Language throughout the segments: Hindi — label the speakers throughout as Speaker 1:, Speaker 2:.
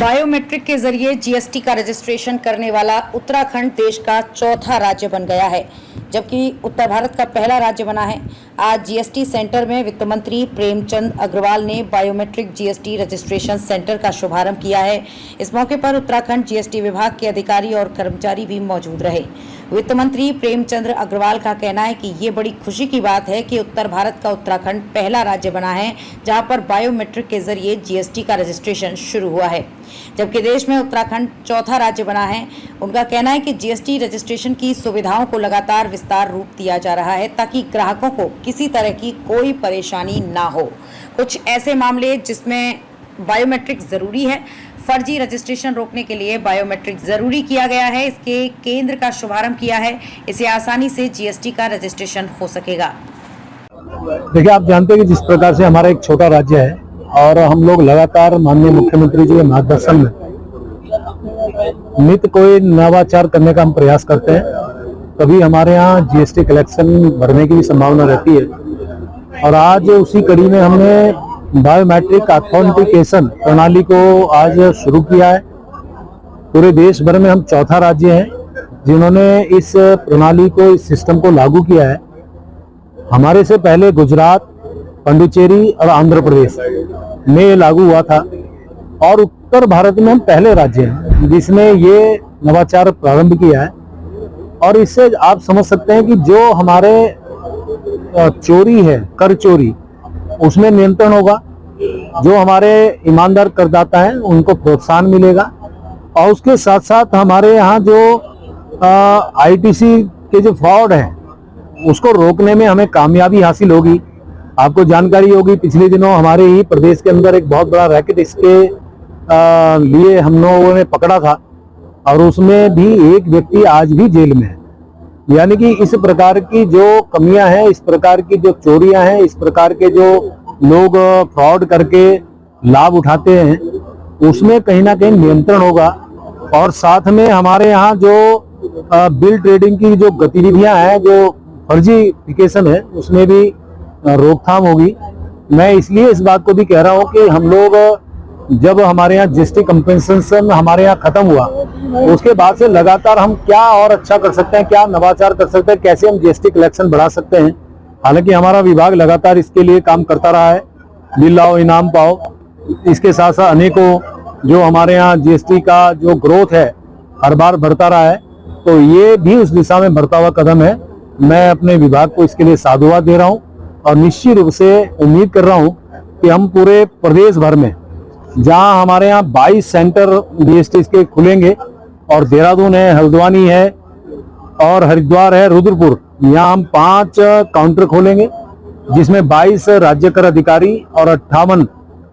Speaker 1: बायोमेट्रिक के जरिए जीएसटी का रजिस्ट्रेशन करने वाला उत्तराखंड देश का चौथा राज्य बन गया है, जबकि उत्तर भारत का पहला राज्य बना है। आज जीएसटी सेंटर में वित्त मंत्री प्रेमचंद अग्रवाल ने बायोमेट्रिक जीएसटी रजिस्ट्रेशन सेंटर का शुभारंभ किया है। इस मौके पर उत्तराखंड जीएसटी विभाग के अधिकारी और कर्मचारी भी मौजूद रहे। वित्त मंत्री प्रेमचंद अग्रवाल का कहना है कि ये बड़ी खुशी की बात है कि उत्तर भारत का उत्तराखंड पहला राज्य बना है जहां पर बायोमेट्रिक के जरिए जीएसटी का रजिस्ट्रेशन शुरू हुआ है, जबकि देश में उत्तराखंड चौथा राज्य बना है। उनका कहना है कि जीएसटी रजिस्ट्रेशन की सुविधाओं को लगातार विस्तार रूप दिया जा रहा है ताकि ग्राहकों को किसी तरह की कोई परेशानी ना हो। कुछ ऐसे मामले जिसमें बायोमेट्रिक जरूरी है, फर्जी रजिस्ट्रेशन रोकने के लिए बायोमेट्रिक जरूरी किया गया है। इसके केंद्र का शुभारंभ किया है, इससे आसानी से जीएसटी का रजिस्ट्रेशन हो सकेगा।
Speaker 2: देखिए, आप जानते हैं कि जिस प्रकार से हमारा एक छोटा राज्य है और हम लोग लगातार माननीय मुख्यमंत्री जी के मार्गदर्शन में नित्य कोई नवाचार करने का हम प्रयास करते हैं, तभी हमारे यहाँ जीएसटी कलेक्शन बढ़ने की भी संभावना रहती है। और आज उसी कड़ी में हमने बायोमेट्रिक ऑथेंटिकेशन प्रणाली को आज शुरू किया है। पूरे देश भर में हम चौथा राज्य हैं जिन्होंने इस प्रणाली को, इस सिस्टम को लागू किया है। हमारे से पहले गुजरात, पुडुचेरी और आंध्र प्रदेश में लागू हुआ था और उत्तर भारत में हम पहले राज्य हैं जिसने ये नवाचार प्रारंभ किया है। और इससे आप समझ सकते हैं कि जो हमारे चोरी है, कर चोरी, उसमें नियंत्रण होगा। जो हमारे ईमानदार करदाता हैं उनको प्रोत्साहन मिलेगा और उसके साथ साथ हमारे यहाँ जो आईटीसी के जो फ्रॉड हैं उसको रोकने में हमें कामयाबी हासिल होगी। आपको जानकारी होगी, पिछले दिनों हमारे ही प्रदेश के अंदर एक बहुत बड़ा रैकेट इसके लिए हम लोगों ने पकड़ा था और उसमें भी एक व्यक्ति आज भी जेल में है। यानी कि इस प्रकार की जो कमियां हैं, इस प्रकार की जो चोरियां हैं, इस प्रकार के जो लोग फ्रॉड करके लाभ उठाते हैं, उसमें कहीं ना कहीं नियंत्रण होगा। और साथ में हमारे यहाँ जो बिल ट्रेडिंग की जो गतिविधियां हैं, जो फर्जीफिकेशन है, उसमें भी रोकथाम होगी। मैं इसलिए इस बात को भी कह रहा हूँ कि हम लोग जब हमारे यहाँ जीएसटी कंपनसेशन हमारे यहाँ खत्म हुआ, उसके बाद से लगातार हम क्या और अच्छा कर सकते हैं, क्या नवाचार कर सकते हैं, कैसे हम जीएसटी कलेक्शन बढ़ा सकते हैं। हालांकि हमारा विभाग लगातार इसके लिए काम करता रहा है। बिल लाओ इनाम पाओ, इसके साथ साथ अनेकों जो हमारे यहाँ जीएसटी का जो ग्रोथ है हर बार बढ़ता रहा है, तो ये भी उस दिशा में बढ़ता हुआ कदम है। मैं अपने विभाग को इसके लिए साधुवाद दे रहा हूँ और निश्चित रूप से उम्मीद कर रहा हूँ कि हम पूरे प्रदेश भर में, जहां हमारे यहाँ 22 सेंटर जीएसटी के खुलेंगे और देहरादून है, हल्द्वानी है और हरिद्वार है, रुद्रपुर, यहाँ हम 5 काउंटर खोलेंगे जिसमें 22 राज्य कर अधिकारी और 58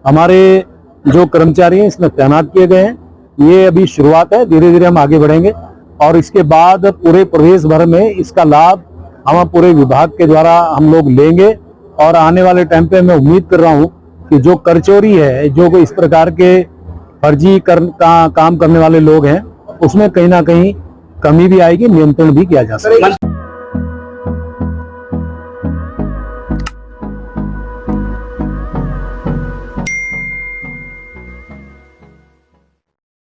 Speaker 2: हमारे जो कर्मचारी हैं इसमें तैनात किए गए हैं। ये अभी शुरुआत है, धीरे धीरे हम आगे बढ़ेंगे और इसके बाद पूरे प्रदेश भर में इसका लाभ हम पूरे विभाग के द्वारा हम लोग लेंगे। और आने वाले टाइम पे मैं उम्मीद कर रहा हूँ कि जो कर चोरी है, जो इस प्रकार के फर्जी काम करने वाले लोग हैं, उसमें कहीं ना कहीं कमी भी आएगी, नियंत्रण भी किया जा सकेगा।